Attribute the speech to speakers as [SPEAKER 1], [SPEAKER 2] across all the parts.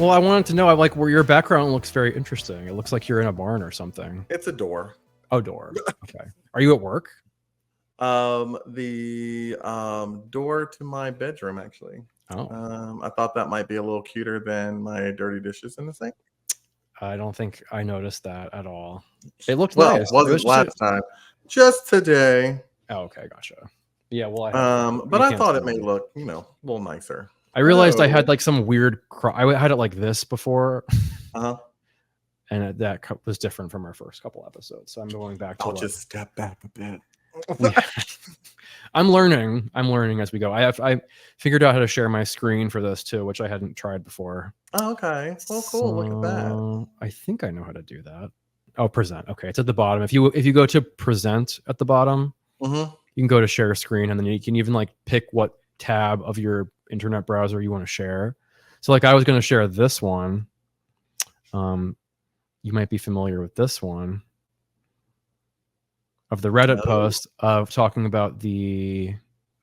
[SPEAKER 1] Well, I wanted to know, I like where your background looks very interesting. It looks like you're in a barn or something.
[SPEAKER 2] It's a door.
[SPEAKER 1] Oh, door. Okay. Are you at work?
[SPEAKER 2] The door to my bedroom, actually.
[SPEAKER 1] Oh.
[SPEAKER 2] I thought that might be a little cuter than my dirty dishes in the sink.
[SPEAKER 1] I don't think I noticed that at all. It looked
[SPEAKER 2] Well,
[SPEAKER 1] nice.
[SPEAKER 2] it wasn't last time. Just today.
[SPEAKER 1] Oh, okay, gotcha. Yeah, well,
[SPEAKER 2] but I thought it may look, a little nicer.
[SPEAKER 1] I realized I had like some weird. I had it like this before. And that was different from our first couple episodes. So I'm going back to.
[SPEAKER 2] I'll just step back a bit.
[SPEAKER 1] I'm learning as we go. I figured out how to share my screen for this too, which I hadn't tried before.
[SPEAKER 2] Oh, okay. Well, cool.
[SPEAKER 1] So,
[SPEAKER 2] look at that.
[SPEAKER 1] I think I know how to do that. Oh, present. Okay, it's at the bottom. If you go to present at the bottom, you can go to share screen, and then you can even like pick what tab of your internet browser you want to share. So like I was going to share this one. You might be familiar with this one of the Reddit post of talking about the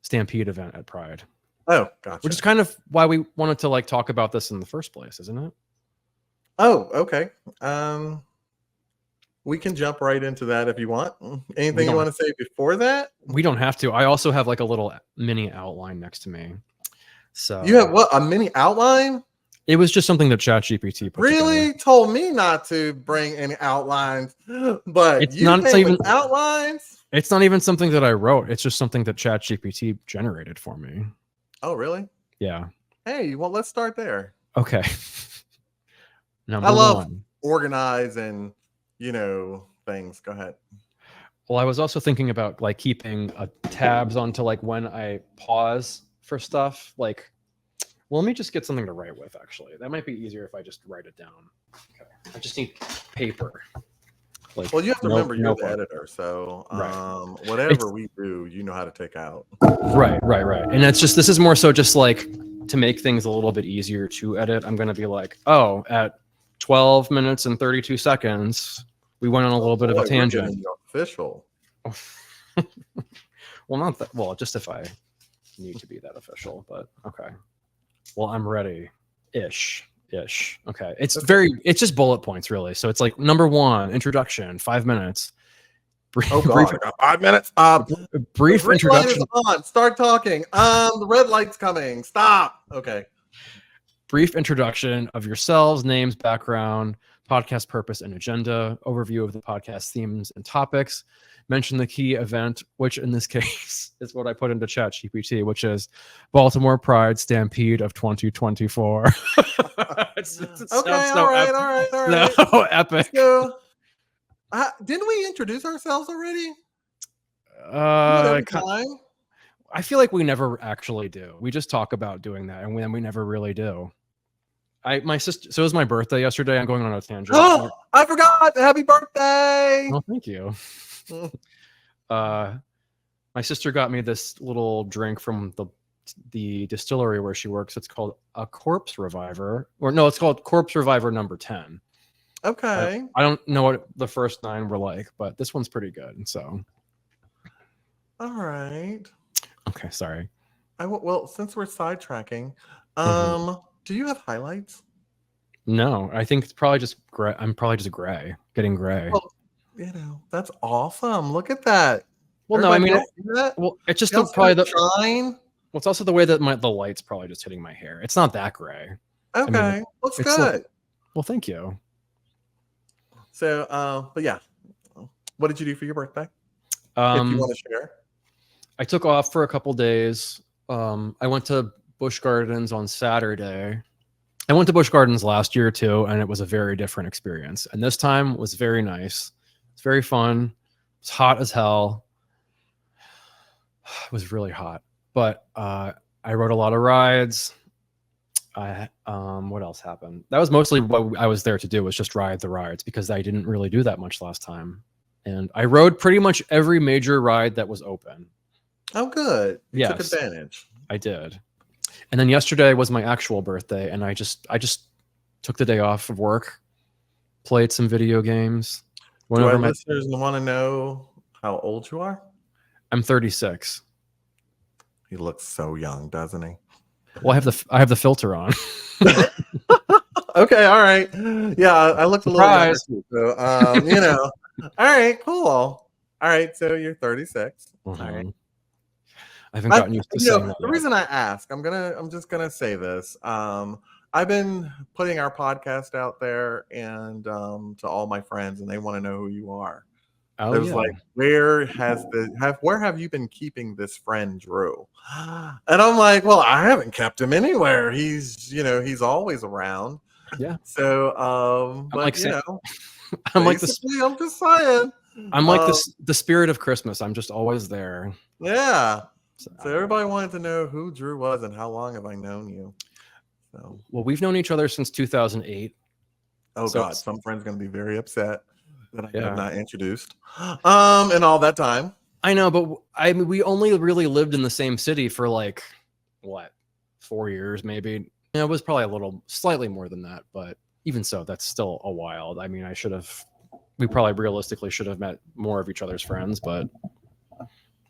[SPEAKER 1] Stampede event at Pride.
[SPEAKER 2] Oh, gotcha.
[SPEAKER 1] Which is kind of why we wanted to like talk about this in the first place, isn't it?
[SPEAKER 2] Oh, okay. We can jump right into that if you want. Anything you want to say before that?
[SPEAKER 1] We don't have to. I also have like a little mini outline next to me. So
[SPEAKER 2] you have what? A mini outline?
[SPEAKER 1] It was just something that ChatGPT put together.
[SPEAKER 2] Told me not to bring any outlines, but
[SPEAKER 1] it's not even
[SPEAKER 2] outlines.
[SPEAKER 1] It's not even something that I wrote. It's just something that ChatGPT generated for me.
[SPEAKER 2] Oh, really?
[SPEAKER 1] Yeah.
[SPEAKER 2] Hey, well, let's start there.
[SPEAKER 1] Okay.
[SPEAKER 2] I love organizing, things. Go ahead.
[SPEAKER 1] Well, I was also thinking about like keeping tabs onto like when I pause for stuff. Like, well, let me just get something to write with, actually. That might be easier if I just write it down. Okay. I just need paper.
[SPEAKER 2] Like, well, you have to remember you're the editor, so whatever we do, you know how to take out.
[SPEAKER 1] Right. And that's just, this is more so just like to make things a little bit easier to edit. I'm going to be like, oh, at 12 minutes and 32 seconds, we went on a little bit of a tangent.
[SPEAKER 2] Official.
[SPEAKER 1] Well, not that. Well, just if I need to be that official, but okay. Well, I'm ready. Ish. Okay. It's just bullet points, really. So it's like number 1, introduction, 5 minutes.
[SPEAKER 2] Brief 5 minutes.
[SPEAKER 1] Brief introduction.
[SPEAKER 2] On. Start talking. The red light's coming. Stop. Okay.
[SPEAKER 1] Brief introduction of yourselves, names, background, podcast purpose and agenda, overview of the podcast themes and topics. Mention the key event, which in this case is what I put into ChatGPT, which is Baltimore Pride Stampede of 2024. All right. No, epic.
[SPEAKER 2] So, didn't we introduce ourselves already?
[SPEAKER 1] I feel like we never actually do. We just talk about doing that, and then we never really do. My sister. So it was my birthday yesterday. I'm going on a tangent.
[SPEAKER 2] Oh, I forgot! Happy birthday!
[SPEAKER 1] Oh, thank you. My sister got me this little drink from the distillery where she works. It's called a Corpse Reviver, or no, it's called Corpse Reviver number 10.
[SPEAKER 2] Okay.
[SPEAKER 1] I don't know what the first 9 were like, but this one's pretty good. And so.
[SPEAKER 2] All right.
[SPEAKER 1] Okay, sorry.
[SPEAKER 2] Well, since we're sidetracking, do you have highlights?
[SPEAKER 1] No, I think it's probably just gray. I'm probably just gray, getting gray.
[SPEAKER 2] Well, that's awesome. Look at that.
[SPEAKER 1] Well,
[SPEAKER 2] everybody,
[SPEAKER 1] no, I mean, well, it's just probably the shine. Well, it's also the way that the light's probably just hitting my hair. It's not that gray.
[SPEAKER 2] Okay, I mean, looks good.
[SPEAKER 1] Well, thank you.
[SPEAKER 2] So, but yeah, what did you do for your birthday? If you want to share.
[SPEAKER 1] I took off for a couple days. I went to Busch Gardens on Saturday. I went to Busch Gardens last year too, and it was a very different experience. And this time was very nice. It's very fun. It's hot as hell. It was really hot, but I rode a lot of rides. What else happened? That was mostly what I was there to do, was just ride the rides, because I didn't really do that much last time. And I rode pretty much every major ride that was open.
[SPEAKER 2] Oh, good. You took advantage.
[SPEAKER 1] I did. And then yesterday was my actual birthday, and I just took the day off of work, played some video games.
[SPEAKER 2] Do our listeners want to know how old you are?
[SPEAKER 1] I'm 36.
[SPEAKER 2] He looks so young, doesn't he?
[SPEAKER 1] Well, I have the filter on.
[SPEAKER 2] Okay, all right. Yeah, I looked a little younger
[SPEAKER 1] Surprise.
[SPEAKER 2] too. So, all right, cool. All right, so you're 36. All right.
[SPEAKER 1] I haven't gotten used to saying that
[SPEAKER 2] The
[SPEAKER 1] yet.
[SPEAKER 2] reason I ask, I'm just gonna say this. I've been putting our podcast out there and to all my friends, and they want to know who you are.
[SPEAKER 1] Oh,
[SPEAKER 2] There's
[SPEAKER 1] yeah.
[SPEAKER 2] like, where have you been keeping this friend Drew? And I'm like, well, I haven't kept him anywhere. He's always around.
[SPEAKER 1] Yeah.
[SPEAKER 2] So,
[SPEAKER 1] I'm
[SPEAKER 2] but
[SPEAKER 1] like
[SPEAKER 2] you
[SPEAKER 1] saying,
[SPEAKER 2] know,
[SPEAKER 1] I'm like this.
[SPEAKER 2] basically, I'm just saying.
[SPEAKER 1] I'm like this. The spirit of Christmas. I'm just always there.
[SPEAKER 2] Yeah.
[SPEAKER 1] So
[SPEAKER 2] everybody wanted to know who Drew was and how long have I known you. So,
[SPEAKER 1] well, we've known each other since 2008.
[SPEAKER 2] oh
[SPEAKER 1] So
[SPEAKER 2] God, some friends gonna be very upset that I have
[SPEAKER 1] yeah.
[SPEAKER 2] not introduced. In all that time.
[SPEAKER 1] I know, but I mean, we only really lived in the same city for like what, 4 years, maybe. Yeah, it was probably slightly more than that, but even so, that's still a while. I mean, we probably realistically should have met more of each other's friends, but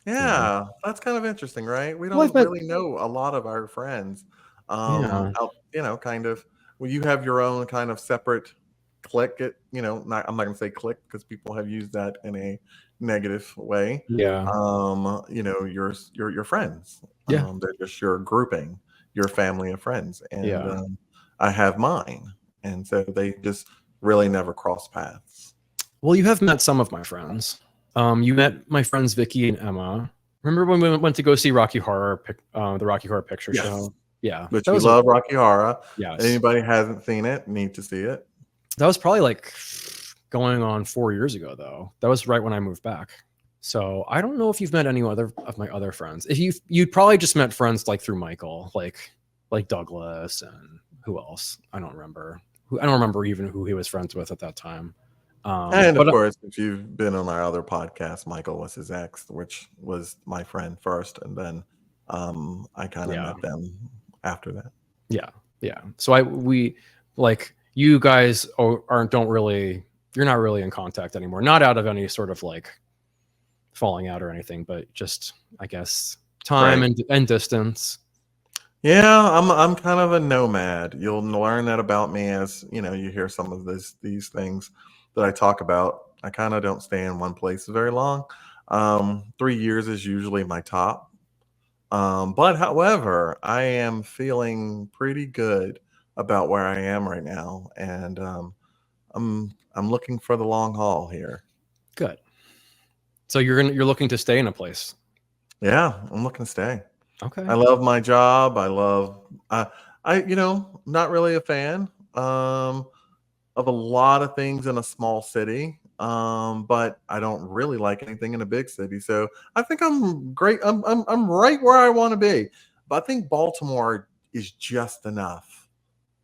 [SPEAKER 2] yeah, that's kind of interesting, right? We
[SPEAKER 1] well,
[SPEAKER 2] don't really know a lot of our friends.
[SPEAKER 1] Yeah.
[SPEAKER 2] Kind of. Well, you have your own kind of separate clique. I'm not gonna say clique because people have used that in a negative way.
[SPEAKER 1] Yeah.
[SPEAKER 2] Your friends.
[SPEAKER 1] Yeah.
[SPEAKER 2] They're just your grouping, your family of friends, and
[SPEAKER 1] Yeah.
[SPEAKER 2] I have mine, and so they just really never cross paths.
[SPEAKER 1] Well, you have met some of my friends. You met my friends Vicky and Emma. Remember when we went to go see Rocky Horror, the Rocky Horror Picture
[SPEAKER 2] Yes.
[SPEAKER 1] Show? Yeah,
[SPEAKER 2] Which
[SPEAKER 1] that
[SPEAKER 2] we
[SPEAKER 1] was
[SPEAKER 2] love Rocky Horror.
[SPEAKER 1] Yes.
[SPEAKER 2] Anybody hasn't seen it, need to see it.
[SPEAKER 1] That was probably like going on 4 years ago, though. That was right when I moved back. So I don't know if you've met any other of my other friends. If you'd probably just met friends like through Michael, like Douglas and who else? I don't remember. I don't remember even who he was friends with at that time.
[SPEAKER 2] And of course, if you've been on our other podcast, Michael was his ex, which was my friend first, and then I kind of met them after that.
[SPEAKER 1] Yeah, yeah. So we like you guys you're not really in contact anymore. Not out of any sort of like falling out or anything, but just I guess time and distance.
[SPEAKER 2] Yeah, I'm kind of a nomad. You'll learn that about me as you hear some of these things that I talk about. I kind of don't stay in one place very long. 3 years is usually my top. But however, I am feeling pretty good about where I am right now, and I'm looking for the long haul here.
[SPEAKER 1] Good. So you're looking to stay in a place.
[SPEAKER 2] Yeah, I'm looking to stay.
[SPEAKER 1] Okay.
[SPEAKER 2] I love my job. Not really a fan of a lot of things in a small city. But I don't really like anything in a big city. So I think I'm great. I'm right where I want to be. But I think Baltimore is just enough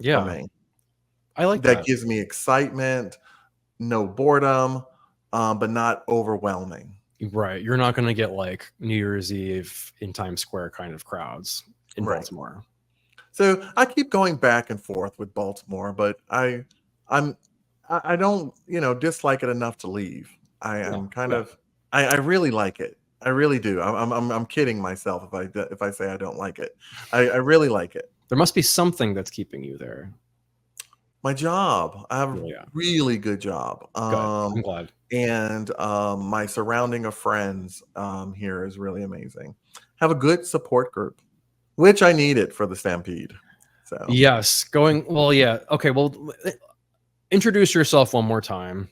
[SPEAKER 2] for me.
[SPEAKER 1] I like
[SPEAKER 2] that. Gives me excitement, no boredom, but not overwhelming.
[SPEAKER 1] Right. You're not going to get like New Year's Eve in Times Square kind of crowds in Baltimore.
[SPEAKER 2] So I keep going back and forth with Baltimore, but I don't, dislike it enough to leave. I really like it. I really do. I'm kidding myself if I say I don't like it. I really like it.
[SPEAKER 1] There must be something that's keeping you there.
[SPEAKER 2] My job. I have a really good job.
[SPEAKER 1] I'm glad.
[SPEAKER 2] And my surrounding of friends here is really amazing. Have a good support group, which I needed for the Stampede. So
[SPEAKER 1] yes, okay. Well, introduce yourself one more time.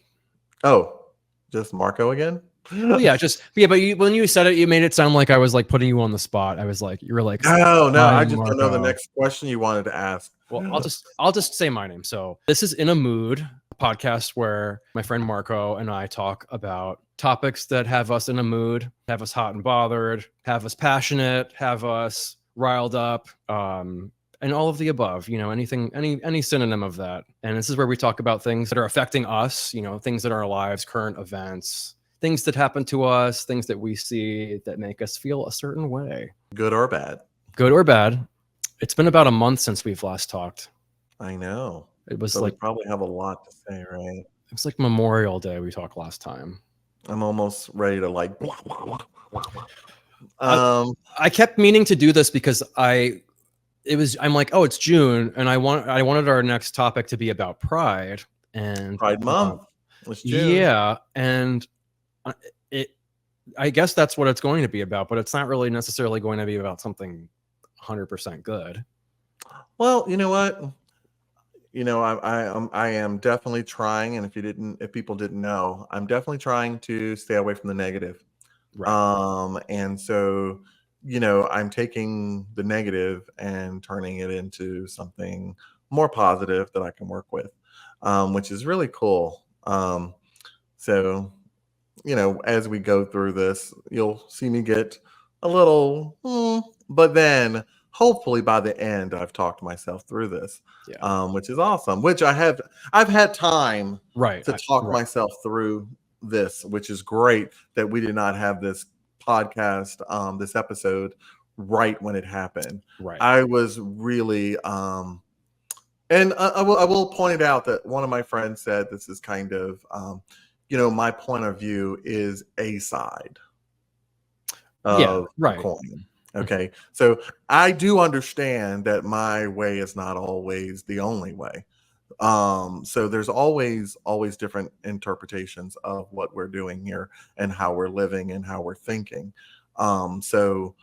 [SPEAKER 2] Oh, just Marco again?
[SPEAKER 1] Well, but when you said it, you made it sound like I was like putting you on the spot. I was like, you were like,
[SPEAKER 2] no, I just don't know the next question you wanted to ask.
[SPEAKER 1] Well, I'll just say my name. So this is In a Mood, a podcast where my friend Marco and I talk about topics that have us in a mood, have us hot and bothered, have us passionate, have us riled up, and all of the above, anything, any synonym of that. And this is where we talk about things that are affecting us, things in our lives, current events, things that happen to us, things that we see that make us feel a certain way.
[SPEAKER 2] Good or bad.
[SPEAKER 1] Good or bad. It's been about a month since we've last talked.
[SPEAKER 2] I know.
[SPEAKER 1] It was
[SPEAKER 2] we probably have a lot to say, right?
[SPEAKER 1] It was like Memorial Day we talked last time.
[SPEAKER 2] I'm almost ready to like blah, blah, blah, blah.
[SPEAKER 1] I kept meaning to do this because I I'm like, oh, it's June, and I wanted our next topic to be about Pride, and
[SPEAKER 2] Pride Month. It's June.
[SPEAKER 1] yeah, and it I guess that's what it's going to be about, but it's not really necessarily going to be about something 100% good.
[SPEAKER 2] Well, you know what? I am definitely trying, and if people didn't know, I'm definitely trying to stay away from the negative.
[SPEAKER 1] Right.
[SPEAKER 2] And so, I'm taking the negative and turning it into something more positive that I can work with, which is really cool. So, as we go through this, you'll see me get a little, but then hopefully by the end, I've talked myself through this,
[SPEAKER 1] Yeah.
[SPEAKER 2] which is awesome. I've had time
[SPEAKER 1] Right.
[SPEAKER 2] to talk myself through this, which is great that we did not have this podcast, this episode right when it happened.
[SPEAKER 1] Right.
[SPEAKER 2] I was really, and I will point out that one of my friends said this is kind of, my point of view is a side
[SPEAKER 1] Yeah.
[SPEAKER 2] of the
[SPEAKER 1] Right.
[SPEAKER 2] coin. Okay. So I do understand that my way is not always the only way. So there's always different interpretations of what we're doing here and how we're living and how we're thinking. So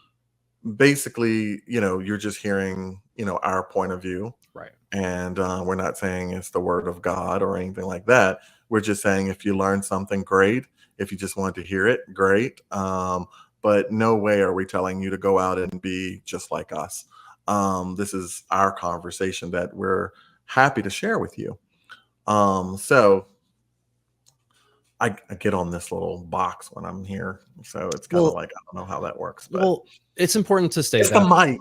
[SPEAKER 2] basically, you're just hearing, our point of view.
[SPEAKER 1] Right.
[SPEAKER 2] And we're not saying it's the word of God or anything like that. We're just saying if you learn something, great. If you just want to hear it, great. But no way are we telling you to go out and be just like us. This is our conversation that we're happy to share with you. So I get on this little box when I'm here. So it's kind of like, I don't know how that works. But
[SPEAKER 1] Well, it's important to state
[SPEAKER 2] it's
[SPEAKER 1] that
[SPEAKER 2] the mic.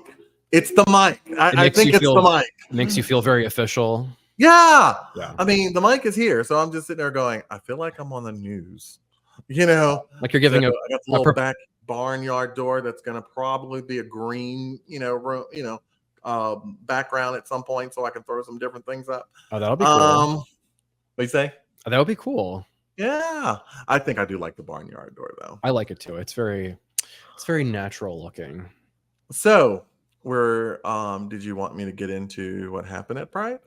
[SPEAKER 2] It's the mic. I think it's the mic.
[SPEAKER 1] It makes you feel very official.
[SPEAKER 2] Yeah.
[SPEAKER 1] Yeah.
[SPEAKER 2] I mean, the mic is here. So I'm just sitting there going, I feel like I'm on the news. Like you're
[SPEAKER 1] giving
[SPEAKER 2] I got the little back barnyard door that's going to probably be a green, room, background at some point so I can throw some different things up.
[SPEAKER 1] Oh, that'll be cool.
[SPEAKER 2] What you say?
[SPEAKER 1] That would be cool.
[SPEAKER 2] Yeah. I think I do like the barnyard door though.
[SPEAKER 1] I like it too. It's very natural looking.
[SPEAKER 2] So did you want me to get into what happened at Pride?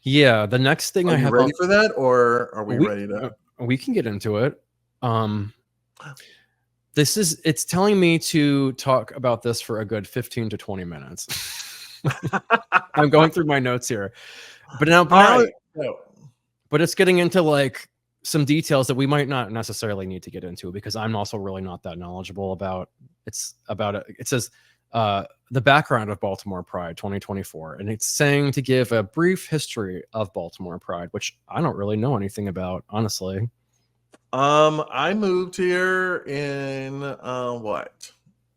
[SPEAKER 1] Yeah, the next thing
[SPEAKER 2] Are you ready for that, or are we ready to?
[SPEAKER 1] We can get into it. It's telling me to talk about this for a good 15 to 20 minutes. I'm going through my notes here, but it's getting into like some details that we might not necessarily need to get into because I'm also really not that knowledgeable about it. It says the background of Baltimore Pride 2024, and it's saying to give a brief history of Baltimore Pride, which I don't really know anything about, honestly.
[SPEAKER 2] I moved here in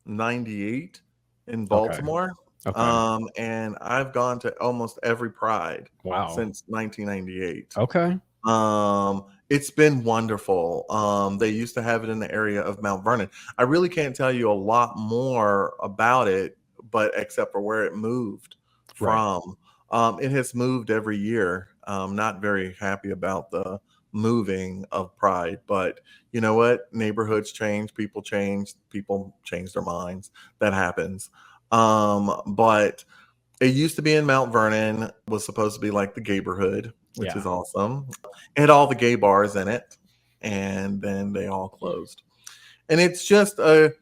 [SPEAKER 2] 98 in Baltimore.
[SPEAKER 1] Okay.
[SPEAKER 2] And I've gone to almost every Pride since 1998.
[SPEAKER 1] Okay.
[SPEAKER 2] It's been wonderful. They used to have it in the area of Mount Vernon. I really can't tell you a lot more about it, but except for where it moved from. It has moved every year. Not very happy about the moving of Pride, but you know what? Neighborhoods change, people change their minds. That happens. But it used to be in Mount Vernon, was supposed to be like the gayborhood, which is awesome. It had all the gay bars in it, and then they all closed. And it's just this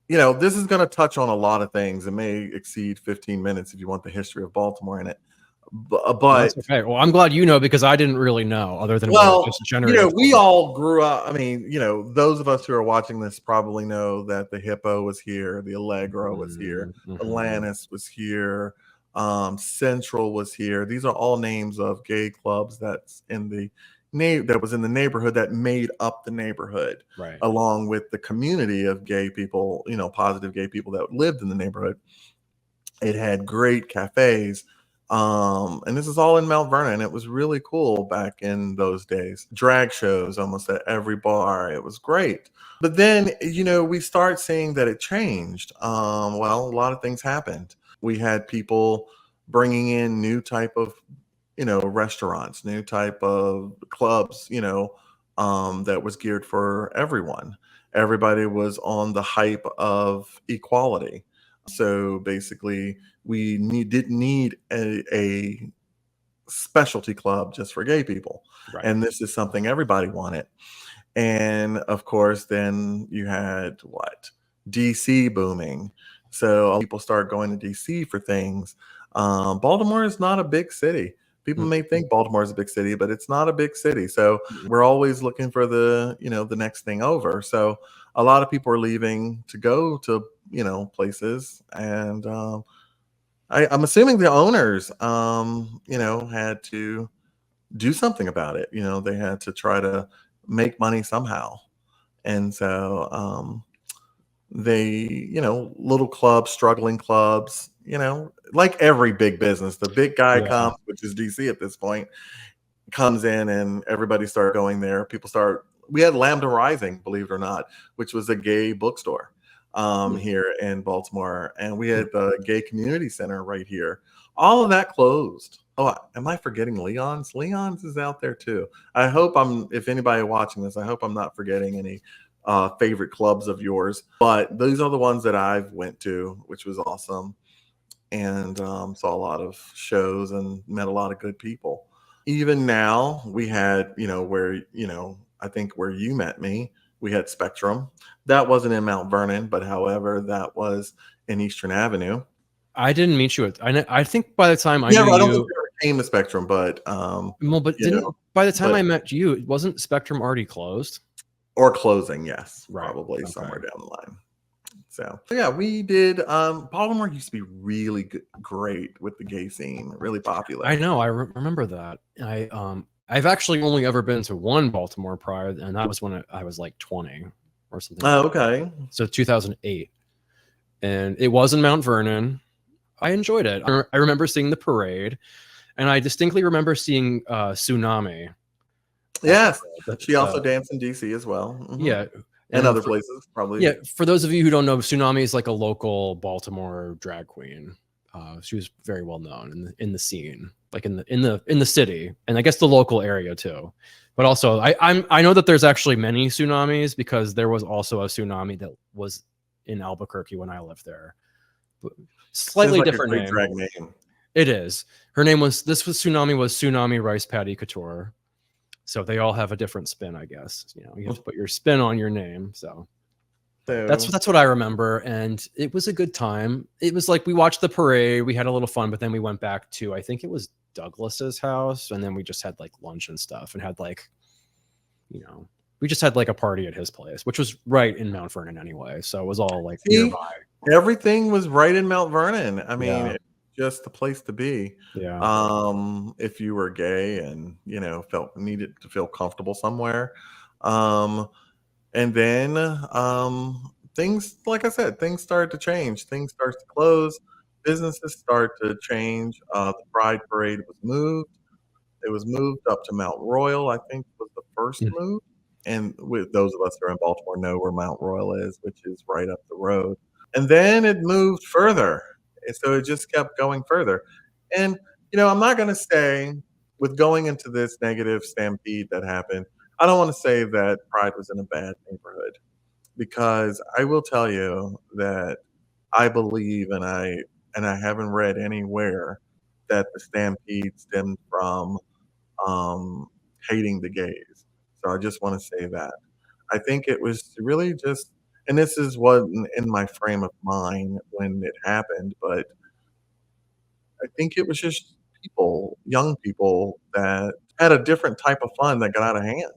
[SPEAKER 2] is going to touch on a lot of things. It may exceed 15 minutes if you want the history of Baltimore in it. But
[SPEAKER 1] that's okay. Well, I'm glad you know because I didn't really know other than
[SPEAKER 2] just we all grew up. I mean, those of us who are watching this probably know that the Hippo was here, the Allegro was here, Atlantis was here, Central was here. These are all names of gay clubs that's in the that was in the neighborhood that made up the neighborhood, along with the community of gay people, positive gay people that lived in the neighborhood. It had great cafes. And this is all in Mount Vernon. It was really cool back in those days. Drag shows almost at every bar. It was great. But then, we start seeing that it changed. Well, a lot of things happened. We had people bringing in new type of, restaurants, new type of clubs, that was geared for everyone. Everybody was on the hype of equality. So basically, didn't need a specialty club just for gay people.
[SPEAKER 1] Right.
[SPEAKER 2] And this is something everybody wanted. And of course, then you had what? DC booming. So people start going to DC for things. Baltimore is not a big city. People may think Baltimore is a big city, but it's not a big city. So we're always looking for the next thing over. So a lot of people are leaving to go to, places. And I'm assuming the owners, had to do something about it. They had to try to make money somehow. And so they, little clubs, struggling clubs, like every big business, the big guy
[SPEAKER 1] Yeah.
[SPEAKER 2] comes, which is DC at this point, comes in and everybody started going there. We had Lambda Rising, believe it or not, which was a gay bookstore here in Baltimore. And we had the Gay Community Center right here. All of that closed. Oh, am I forgetting Leon's? Leon's is out there too. If anybody watching this, I hope I'm not forgetting any favorite clubs of yours. But these are the ones that I've went to, which was awesome. And saw a lot of shows and met a lot of good people. Even now, we had, I think where you met me, we had Spectrum. That wasn't in Mount Vernon, but however, that was in Eastern Avenue.
[SPEAKER 1] I didn't meet you I think by the time I
[SPEAKER 2] Yeah,
[SPEAKER 1] knew
[SPEAKER 2] I don't think
[SPEAKER 1] you,
[SPEAKER 2] we ever came to Spectrum, but
[SPEAKER 1] well, but by the time I met you, wasn't Spectrum already closed?
[SPEAKER 2] Or closing, yes,
[SPEAKER 1] Right.
[SPEAKER 2] probably
[SPEAKER 1] Okay.
[SPEAKER 2] somewhere down the line. So yeah, we did. Baltimore used to be really great with the gay scene, really popular.
[SPEAKER 1] I know. I remember that. I've actually only ever been to one Baltimore Pride, and that was when I was like 20 or something.
[SPEAKER 2] Oh, okay.
[SPEAKER 1] So 2008, and it was in Mount Vernon. I enjoyed it. I remember seeing the parade, and I distinctly remember seeing Tsunami.
[SPEAKER 2] Yes, she also danced in DC as well. Mm-hmm.
[SPEAKER 1] Yeah,
[SPEAKER 2] and other places probably.
[SPEAKER 1] Yeah, for those of you who don't know, Tsunami is like a local Baltimore drag queen. She was very well known in the scene, like in the city, and I guess the local area too. But also, I know that there's actually many Tsunamis because there was also a Tsunami that was in Albuquerque when I lived there. But slightly different name.
[SPEAKER 2] Drag name.
[SPEAKER 1] It is. Her name was Tsunami Rice Patty Couture. So they all have a different spin, I guess. You have to put your spin on your name. So that's what I remember, and it was a good time. It was like we watched the parade, we had a little fun, but then we went back to, I think it was Douglas's house, and then we just had like lunch and stuff, and had like, we just had like a party at his place, which was right in Mount Vernon anyway. So it was all like nearby.
[SPEAKER 2] Everything was right in Mount Vernon. I mean, it's just the place to be.
[SPEAKER 1] Yeah.
[SPEAKER 2] If you were gay and needed to feel comfortable somewhere. And then things, like I said, things started to change. Things started to close. Businesses start to change. The Pride Parade was moved. It was moved up to Mount Royal, I think was the first move. And with those of us who are in Baltimore know where Mount Royal is, which is right up the road. And then it moved further. And so it just kept going further. And, I'm not going to say, with going into this negative stampede that happened, I don't want to say that Pride was in a bad neighborhood, because I will tell you that I believe, and I haven't read anywhere that the stampede stemmed from hating the gays. So I just want to say that. I think it was really just, and this is what in my frame of mind when it happened, but I think it was just young people that had a different type of fun that got out of hand.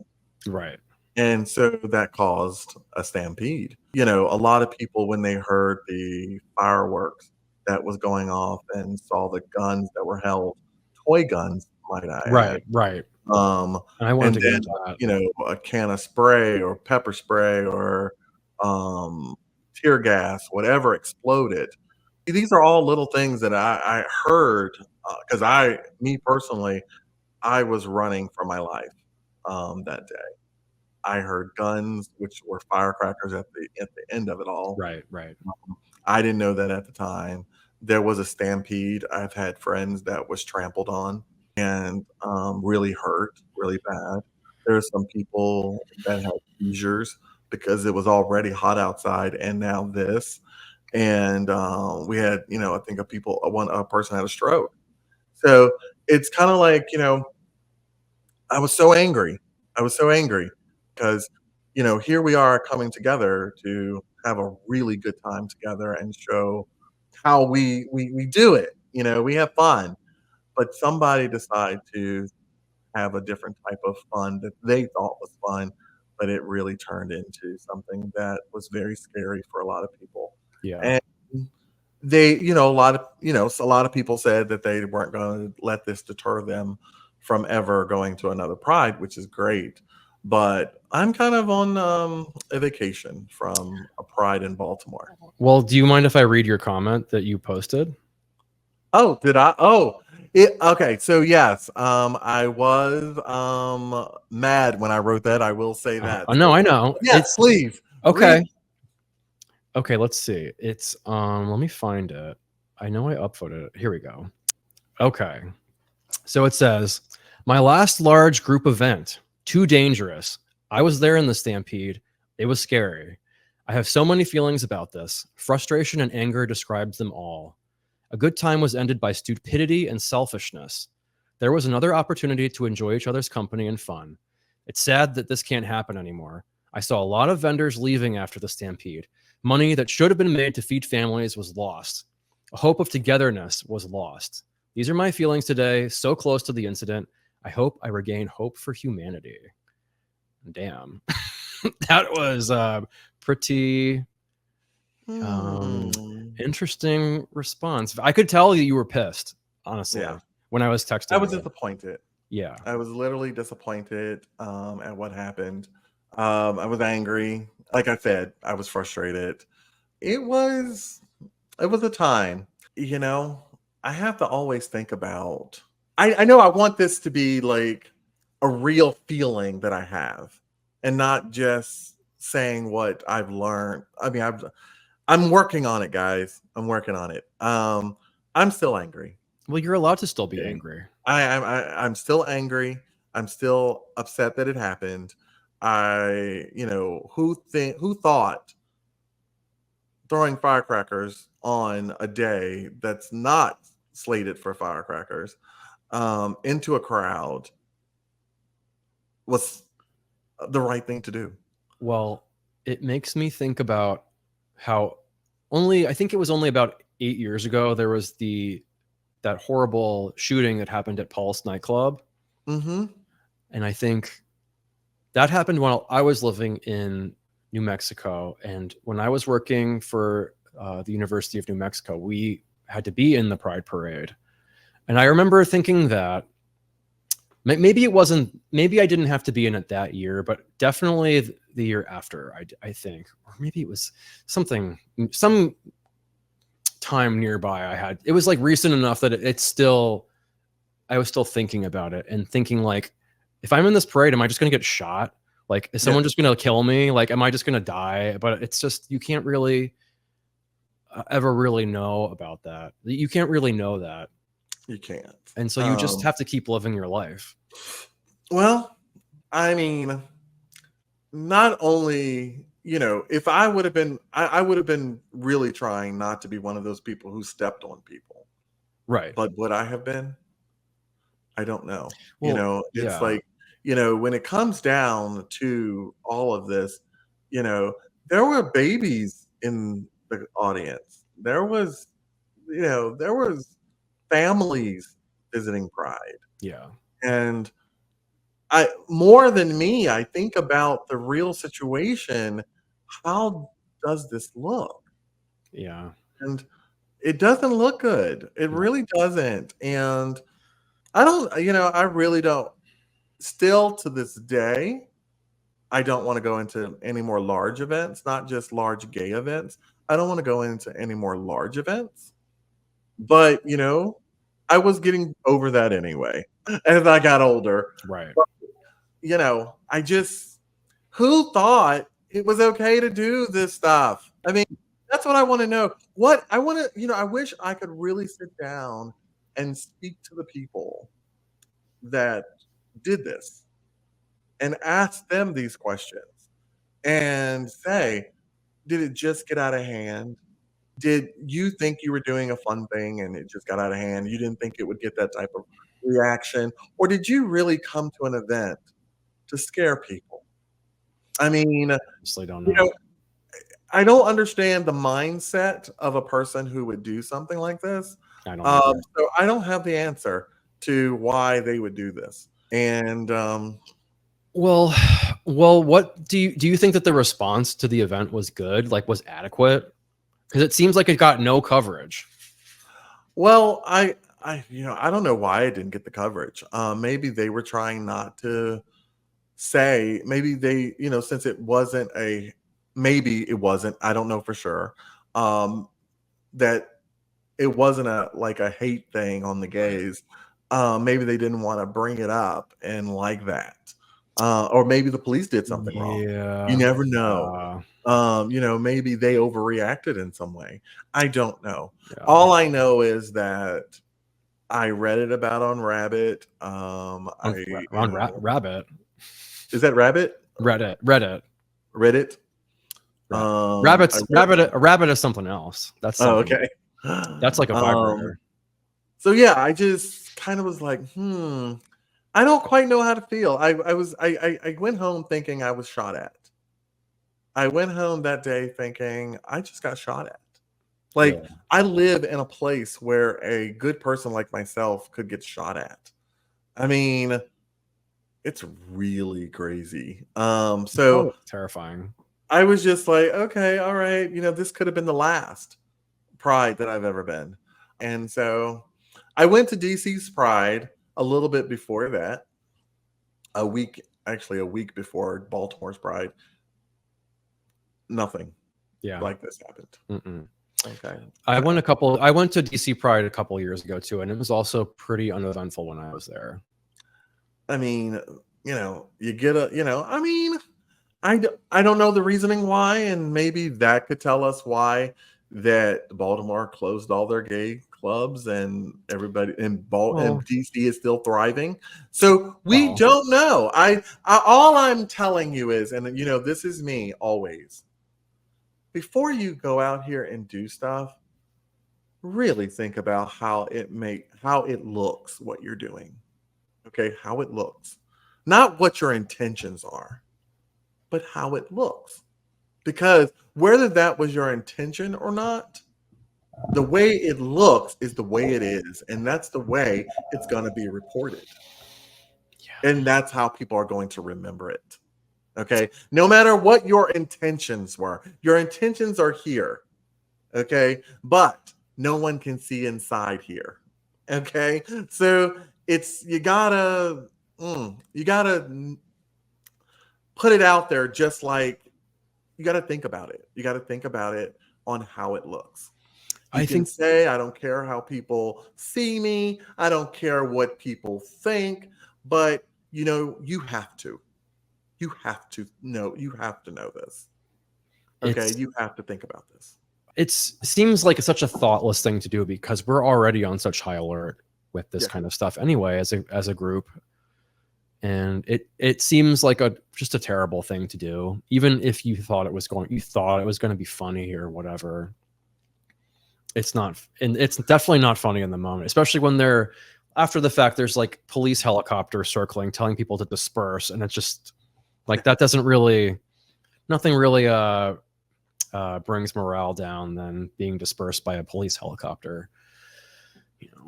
[SPEAKER 1] Right.
[SPEAKER 2] And so that caused a stampede. A lot of people, when they heard the fireworks that was going off and saw the guns that were held, toy guns, might I add.
[SPEAKER 1] Right.
[SPEAKER 2] And
[SPEAKER 1] I wanted to
[SPEAKER 2] then,
[SPEAKER 1] get into that.
[SPEAKER 2] A can of spray or pepper spray or tear gas, whatever exploded. These are all little things that I heard, because me personally, I was running for my life that day. I heard guns, which were firecrackers at the end of it all.
[SPEAKER 1] Right.
[SPEAKER 2] I didn't know that at the time. There was a stampede. I've had friends that was trampled on and really hurt, really bad. There's some people that had seizures because it was already hot outside, and now this. and we had, I think a person had a stroke. So it's kind of like, I was so angry. I was so angry because, here we are coming together to have a really good time together and show how we do it. We have fun, but somebody decided to have a different type of fun that they thought was fun, but it really turned into something that was very scary for a lot of people.
[SPEAKER 1] Yeah.
[SPEAKER 2] And a lot of people said that they weren't going to let this deter them from ever going to another Pride, which is great. But I'm kind of on a vacation from a Pride in Baltimore.
[SPEAKER 1] Well, do you mind if I read your comment that you posted?
[SPEAKER 2] Oh, did I? Oh, okay. So yes, I was mad when I wrote that. I will say that.
[SPEAKER 1] No,
[SPEAKER 2] So
[SPEAKER 1] I know.
[SPEAKER 2] yes,
[SPEAKER 1] It's
[SPEAKER 2] please read.
[SPEAKER 1] okay. Okay, let's see. It's let me find it. I know I upvoted it. Here we go. Okay. So it says, "My last large group event, too dangerous. I was there in the Stampede. It was scary. I have so many feelings about this. Frustration and anger describes them all. A good time was ended by stupidity and selfishness. There was another opportunity to enjoy each other's company and fun. It's sad that this can't happen anymore. I saw a lot of vendors leaving after the Stampede. Money that should have been made to feed families was lost. A hope of togetherness was lost. These are my feelings today, so close to the incident. I hope I regain hope for humanity." Damn. That was pretty
[SPEAKER 2] Hmm.
[SPEAKER 1] interesting response. I could tell you were pissed, honestly,
[SPEAKER 2] Yeah,
[SPEAKER 1] when I was
[SPEAKER 2] I
[SPEAKER 1] texting
[SPEAKER 2] was
[SPEAKER 1] you.
[SPEAKER 2] disappointed.
[SPEAKER 1] Yeah.
[SPEAKER 2] I was literally disappointed at what happened. I was angry. Like I said, I was frustrated. It was it was a time. You know, I have to always think about. I know I want this to be like a real feeling that I have, and not just saying what I've learned. I mean, I'm working on it, guys. I'm working on it. I'm still angry.
[SPEAKER 1] Well, you're allowed to still be
[SPEAKER 2] Okay,
[SPEAKER 1] angry.
[SPEAKER 2] I'm still angry. I'm still upset that it happened. Who thought throwing firecrackers on a day that's not slated for firecrackers into a crowd was the right thing to do.
[SPEAKER 1] Well, it makes me think about how I think it was only about 8 years ago, there was that horrible shooting that happened at Pulse nightclub.
[SPEAKER 2] Mm-hmm.
[SPEAKER 1] And I think that happened while I was living in New Mexico. And when I was working for the University of New Mexico, we had to be in the Pride Parade. And I remember thinking that maybe it wasn't, maybe I didn't have to be in it that year, but definitely the year after, I think. Or maybe it was some time nearby I had. It was like recent enough that I was still thinking about it and thinking like, if I'm in this parade, am I just going to get shot? Like, is
[SPEAKER 2] Yeah,
[SPEAKER 1] someone just going to kill me? Like, am I just going to die? But it's just, you can't really ever really know about that. You can't really know that.
[SPEAKER 2] you can't.
[SPEAKER 1] And so you just have to keep living your life.
[SPEAKER 2] Well, I mean, not only, if I would have been, I would have been really trying not to be one of those people who stepped on people.
[SPEAKER 1] Right.
[SPEAKER 2] But would I have been? I don't know.
[SPEAKER 1] Well,
[SPEAKER 2] It's
[SPEAKER 1] yeah.
[SPEAKER 2] like, when it comes down to all of this, you know, there were babies in the audience. There was families visiting Pride.
[SPEAKER 1] Yeah.
[SPEAKER 2] And I more than me, I think about the real situation. How does this look?
[SPEAKER 1] Yeah.
[SPEAKER 2] And it doesn't look good. It
[SPEAKER 1] No.
[SPEAKER 2] really doesn't. And I really don't. Still to this day, I don't want to go into any more large events, not just large gay events. I don't want to go into any more large events. But, I was getting over that anyway as I got older.
[SPEAKER 1] Right.
[SPEAKER 2] But, I just, who thought it was okay to do this stuff? I mean, that's what I want to know. What I want to, I wish I could really sit down and speak to the people that did this and ask them these questions and say, did it just get out of hand? Did you think you were doing a fun thing and it just got out of hand? You didn't think it would get that type of reaction? Or did you really come to an event to scare people? I mean,
[SPEAKER 1] Honestly, don't
[SPEAKER 2] you
[SPEAKER 1] know.
[SPEAKER 2] know, I don't understand the mindset of a person who would do something like this.
[SPEAKER 1] I don't either.
[SPEAKER 2] So I don't have the answer to why they would do this. And
[SPEAKER 1] Well, what do you think that the response to the event was good? Like, was adequate? Because it seems like it got no coverage.
[SPEAKER 2] well, I don't know why it didn't get the coverage. Maybe they were trying not to say. Maybe they, since it wasn't a, maybe it wasn't. I don't know for sure. That it wasn't a hate thing on the gays. Maybe they didn't want to bring it up and like that. Or maybe the police did something wrong. You
[SPEAKER 1] Yeah.
[SPEAKER 2] never know. Maybe they overreacted in some way. I don't know.
[SPEAKER 1] Yeah.
[SPEAKER 2] All I know is that I read it about on Rabbit.
[SPEAKER 1] Rabbit.
[SPEAKER 2] Is that Rabbit?
[SPEAKER 1] Reddit.
[SPEAKER 2] Reddit?
[SPEAKER 1] A rabbit is something else. That's
[SPEAKER 2] Oh,
[SPEAKER 1] something.
[SPEAKER 2] okay.
[SPEAKER 1] That's like a vibrator.
[SPEAKER 2] So yeah, I just kind of was like, I don't quite know how to feel. I went home thinking I was shot at. I went home that day thinking I just got shot at. Like,
[SPEAKER 1] Yeah.
[SPEAKER 2] I live in a place where a good person like myself could get shot at. I mean, it's really crazy. So
[SPEAKER 1] Terrifying.
[SPEAKER 2] I was just like, okay, all right, this could have been the last Pride that I've ever been. And so I went to DC's Pride a little bit before that, a week before Baltimore's Pride. Nothing like this happened.
[SPEAKER 1] Mm-mm.
[SPEAKER 2] Okay.
[SPEAKER 1] I went to DC Pride a couple years ago too, and it was also pretty uneventful when I was there.
[SPEAKER 2] I mean, you get I don't know the reasoning why, and maybe that could tell us why that Baltimore closed all their gay clubs and everybody and DC is still thriving. So we don't know. I all I'm telling you is, and this is me always. Before you go out here and do stuff, really think about how it looks, what you're doing. Okay, how it looks. Not what your intentions are, but how it looks. Because whether that was your intention or not, the way it looks is the way it is. And that's the way it's going to be reported. Yeah. And that's how people are going to remember it. Okay. No matter what your intentions were, your intentions are here. Okay. But no one can see inside here. Okay. So you gotta put it out there, just like you got to think about it. You got to think about it on how it looks. I can say, I don't care how people see me. I don't care what people think, but you have to know this. Okay. You have to think about this.
[SPEAKER 1] It seems like such a thoughtless thing to do because we're already on such high alert with this kind of stuff anyway, as a group. And it seems like just a terrible thing to do, even if you thought it was going to be funny or whatever. It's not, and it's definitely not funny in the moment, especially when they're after the fact. There's like police helicopters circling, telling people to disperse, and it's just like that doesn't really, nothing really brings morale down than being dispersed by a police helicopter.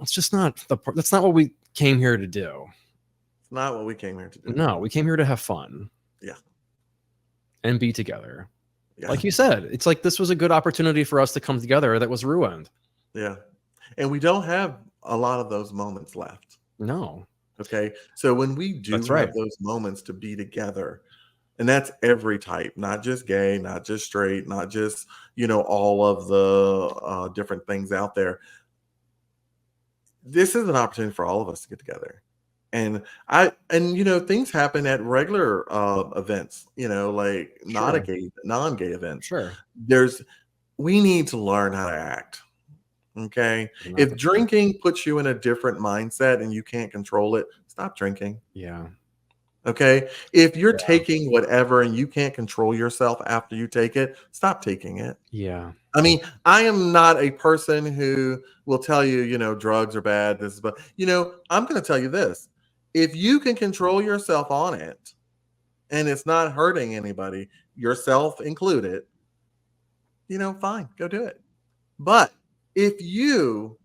[SPEAKER 1] It's just not that's not what we came here to do.
[SPEAKER 2] Not what we came here to do.
[SPEAKER 1] No, we came here to have fun.
[SPEAKER 2] Yeah.
[SPEAKER 1] And be together.
[SPEAKER 2] Yeah.
[SPEAKER 1] Like you said, it's like this was a good opportunity for us to come together that was ruined.
[SPEAKER 2] Yeah. And we don't have a lot of those moments left.
[SPEAKER 1] No.
[SPEAKER 2] Okay. So when we do have those moments to be together, and that's every type, not just gay, not just straight, not just, all of the different things out there. This is an opportunity for all of us to get together. And things happen at regular events, like non-gay events.
[SPEAKER 1] Sure.
[SPEAKER 2] We need to learn how to act. Okay. If drinking puts you in a different mindset and you can't control it, stop drinking.
[SPEAKER 1] Yeah.
[SPEAKER 2] Okay. If you're taking whatever and you can't control yourself after you take it, stop taking it.
[SPEAKER 1] Yeah.
[SPEAKER 2] I mean, I am not a person who will tell you, drugs are bad. This is, but I'm going to tell you this: if you can control yourself on it, and it's not hurting anybody, yourself included, fine, go do it. But if you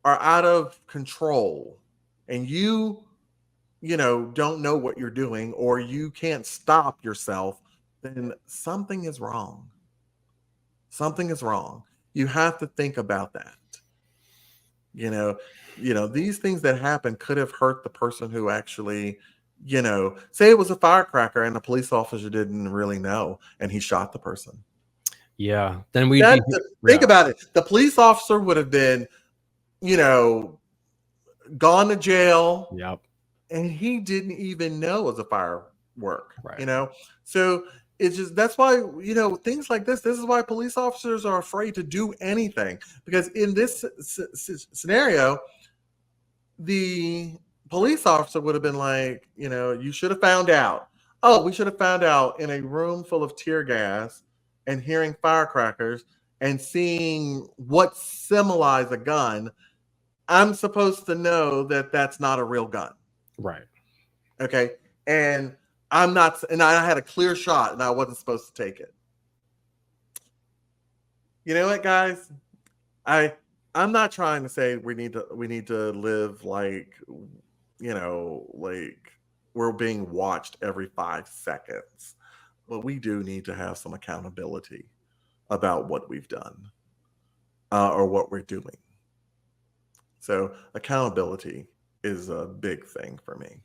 [SPEAKER 2] are out of control and don't know what you're doing, or you can't stop yourself, then something is wrong. Something is wrong. You have to think about that. You know, these things that happen could have hurt the person who actually, say it was a firecracker and the police officer didn't really know and he shot the person.
[SPEAKER 1] Yeah. Then we'd
[SPEAKER 2] That
[SPEAKER 1] be,
[SPEAKER 2] think
[SPEAKER 1] yeah.
[SPEAKER 2] about it. The police officer would have been, you know, gone to jail,
[SPEAKER 1] Yep.
[SPEAKER 2] and he didn't even know it was a firework.
[SPEAKER 1] Right.
[SPEAKER 2] So it's just that's why things like this. This is why police officers are afraid to do anything, because in this scenario, the police officer would have been like, you should have found out. Oh, we should have found out in a room full of tear gas and hearing firecrackers and seeing what symbolized a gun. I'm supposed to know that that's not a real gun.
[SPEAKER 1] Right.
[SPEAKER 2] Okay. And I'm not, and I had a clear shot and I wasn't supposed to take it. You know what, guys? I'm not trying to say we need to live like, like we're being watched every 5 seconds. But we do need to have some accountability about what we've done, or what we're doing. So accountability is a big thing for me.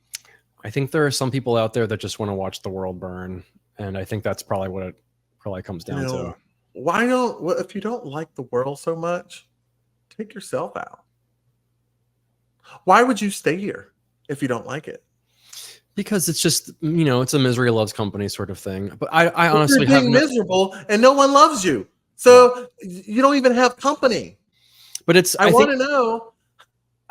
[SPEAKER 1] I think there are some people out there that just want to watch the world burn, and I think that's probably what it probably comes down to.
[SPEAKER 2] If you don't like the world so much, take yourself out. Why would you stay here if you don't like it?
[SPEAKER 1] Because it's just, it's a misery loves company sort of thing. But I honestly
[SPEAKER 2] you're
[SPEAKER 1] have
[SPEAKER 2] being miserable and no one loves you. So you don't even have company.
[SPEAKER 1] But
[SPEAKER 2] I want to know.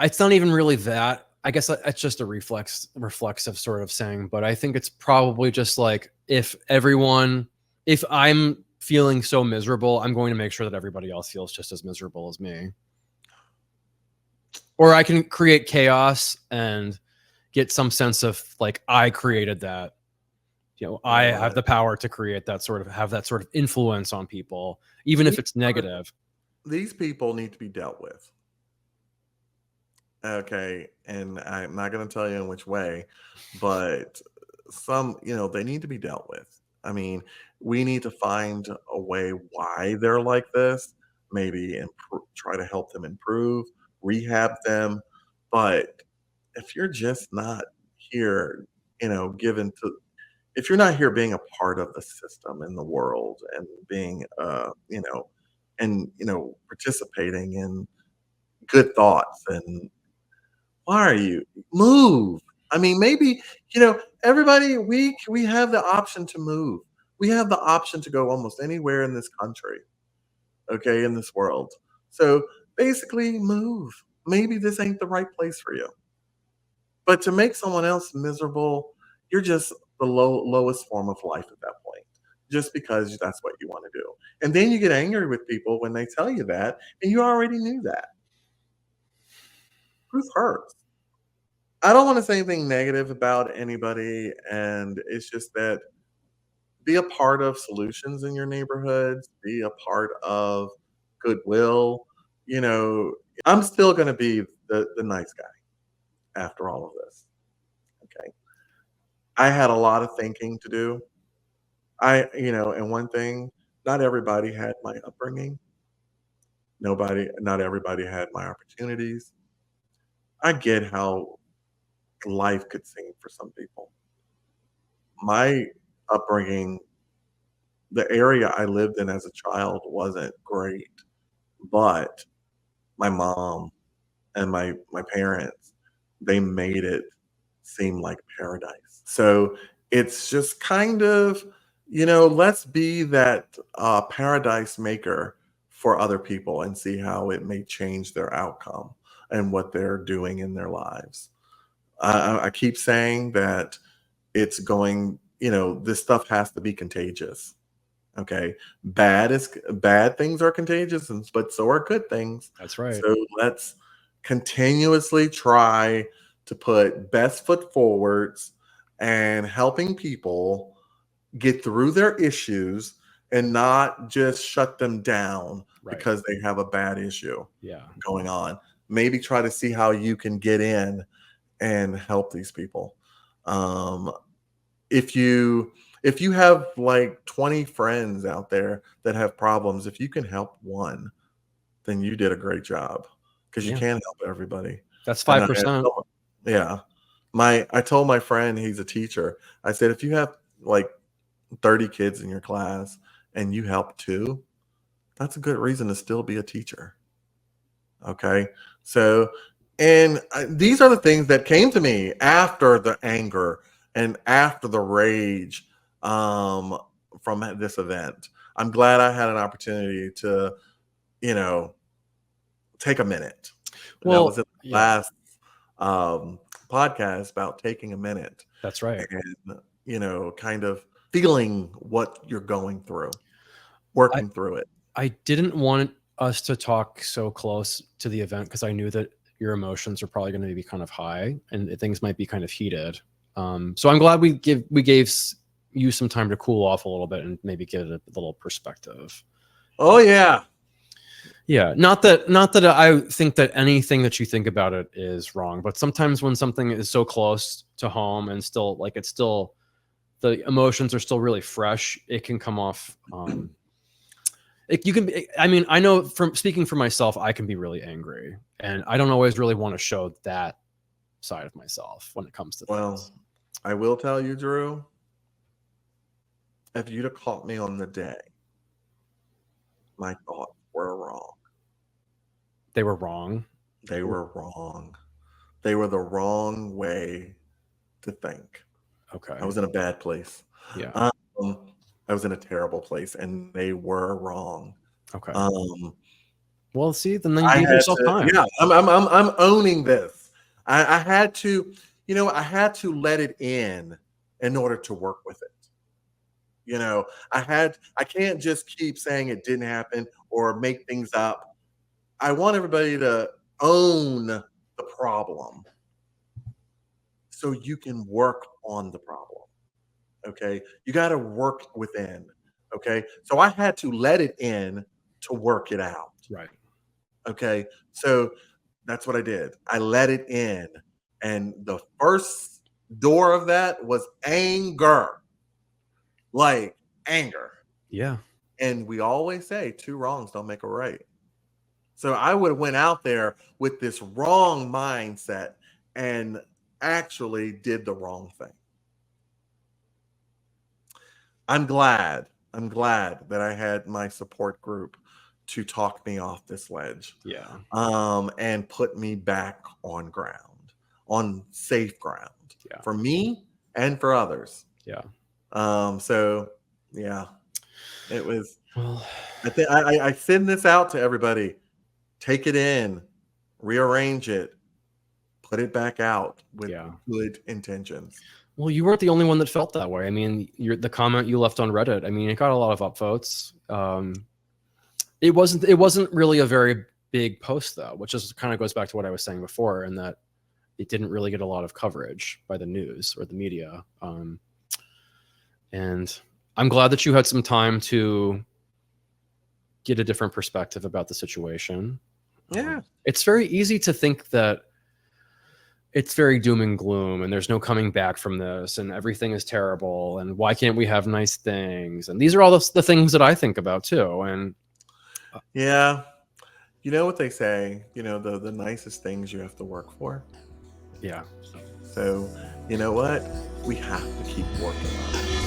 [SPEAKER 1] It's not even really that. I guess it's just a reflexive sort of saying. But I think it's probably just like, if I'm feeling so miserable, I'm going to make sure that everybody else feels just as miserable as me. Or I can create chaos and get some sense of like, I created that. I have the power to create that have that sort of influence on people, even if it's negative.
[SPEAKER 2] These people need to be dealt with. Okay. And I'm not going to tell you in which way, but some, they need to be dealt with. I mean, we need to find a way why they're like this, maybe try to help them improve, rehab them. But if you're just not here, if you're not here being a part of the system in the world and being, participating in good thoughts, and why are you move? I mean, maybe, everybody, we have the option to move. We have the option to go almost anywhere in this country, okay, in this world. So basically move. Maybe this ain't the right place for you. But to make someone else miserable, you're just the lowest form of life at that point, just because that's what you want to do. And then you get angry with people when they tell you that, and you already knew that. Truth hurts. I don't want to say anything negative about anybody, and it's just that be a part of solutions in your neighborhoods, be a part of goodwill. You know, I'm still going to be the nice guy after all of this. Okay. I had a lot of thinking to do. And one thing, not everybody had my upbringing. Not everybody had my opportunities. I get how life could seem for some people. My upbringing, the area I lived in as a child wasn't great, but my mom and my parents, they made it seem like paradise. So it's just kind of, let's be that paradise maker for other people and see how it may change their outcome and what they're doing in their lives. I keep saying that it's going, this stuff has to be contagious. Okay. Bad things are contagious, but so are good things.
[SPEAKER 1] That's right.
[SPEAKER 2] So let's continuously try to put best foot forwards and helping people get through their issues and not just shut them down
[SPEAKER 1] Right.
[SPEAKER 2] because they have a bad issue
[SPEAKER 1] Yeah.
[SPEAKER 2] going on. Maybe try to see how you can get in and help these people. Um, if you have like 20 friends out there that have problems, if you can help one, then you did a great job because you
[SPEAKER 1] Yeah.
[SPEAKER 2] can't help everybody.
[SPEAKER 1] That's
[SPEAKER 2] And
[SPEAKER 1] 5%.
[SPEAKER 2] yeah, I told my friend, he's a teacher. I said, if you have like 30 kids in your class and you help two, that's a good reason to still be a teacher. Okay. So, and these are the things that came to me after the anger and after the rage um, from this event. I'm glad I had an opportunity to, you know, take a minute. That was
[SPEAKER 1] Well,
[SPEAKER 2] in the
[SPEAKER 1] yeah,
[SPEAKER 2] last um, podcast about taking a minute
[SPEAKER 1] that's right.
[SPEAKER 2] and, kind of feeling what you're going through,
[SPEAKER 1] I
[SPEAKER 2] working through it.
[SPEAKER 1] I didn't want us to talk so close to the event because I knew that your emotions are probably going to be kind of high and things might be kind of heated. So I'm glad we gave you some time to cool off a little bit and maybe get a little perspective.
[SPEAKER 2] Oh, yeah.
[SPEAKER 1] Yeah, not that I think that anything that you think about it is wrong, but sometimes when something is so close to home and still like it's still the emotions are still really fresh, it can come off. You can. I mean, I know from speaking for myself, I can be really angry, and I don't always really want to show that side of myself when it comes to
[SPEAKER 2] Well,
[SPEAKER 1] things.
[SPEAKER 2] I will tell you, Drew, if you'd have caught me on the day, my thoughts were wrong.
[SPEAKER 1] They were wrong.
[SPEAKER 2] They were wrong. They were the wrong way to think.
[SPEAKER 1] Okay.
[SPEAKER 2] I was in a bad place.
[SPEAKER 1] Yeah.
[SPEAKER 2] Um, I was in a terrible place, and they were wrong.
[SPEAKER 1] Okay.
[SPEAKER 2] Um,
[SPEAKER 1] Well, see, then you
[SPEAKER 2] I
[SPEAKER 1] gave
[SPEAKER 2] had
[SPEAKER 1] yourself
[SPEAKER 2] to,
[SPEAKER 1] time.
[SPEAKER 2] yeah, I'm owning this. I had to, I had to let it in order to work with it. I can't just keep saying it didn't happen or make things up. I want everybody to own the problem so you can work on the problem. Okay. You got to work within. Okay. So I had to let it in to work it out.
[SPEAKER 1] Right.
[SPEAKER 2] Okay. So that's what I did. I let it in. And the first door of that was anger, like anger.
[SPEAKER 1] Yeah.
[SPEAKER 2] And we always say two wrongs don't make a right. So I would have went out there with this wrong mindset and actually did the wrong thing. I'm glad. I'm glad that I had my support group to talk me off this ledge,
[SPEAKER 1] Yeah.
[SPEAKER 2] and put me back on ground, on safe ground
[SPEAKER 1] Yeah.
[SPEAKER 2] for me and for others.
[SPEAKER 1] Yeah.
[SPEAKER 2] So yeah, it was.
[SPEAKER 1] Well,
[SPEAKER 2] I think I send this out to everybody. Take it in, rearrange it, put it back out with
[SPEAKER 1] yeah.
[SPEAKER 2] good intentions.
[SPEAKER 1] Well, you weren't the only one that felt that way. I mean, the comment you left on Reddit. I mean, it got a lot of upvotes. It wasn't really a very big post though, which is kind of goes back to what I was saying before, and that it didn't really get a lot of coverage by the news or the media. And I'm glad that you had some time to get a different perspective about the situation.
[SPEAKER 2] Yeah.
[SPEAKER 1] It's very easy to think that it's very doom and gloom and there's no coming back from this and everything is terrible and why can't we have nice things? And these are all the things that I think about too. And
[SPEAKER 2] Yeah. You know what they say, the nicest things you have to work for.
[SPEAKER 1] yeah.
[SPEAKER 2] So, you know what? We have to keep working on it.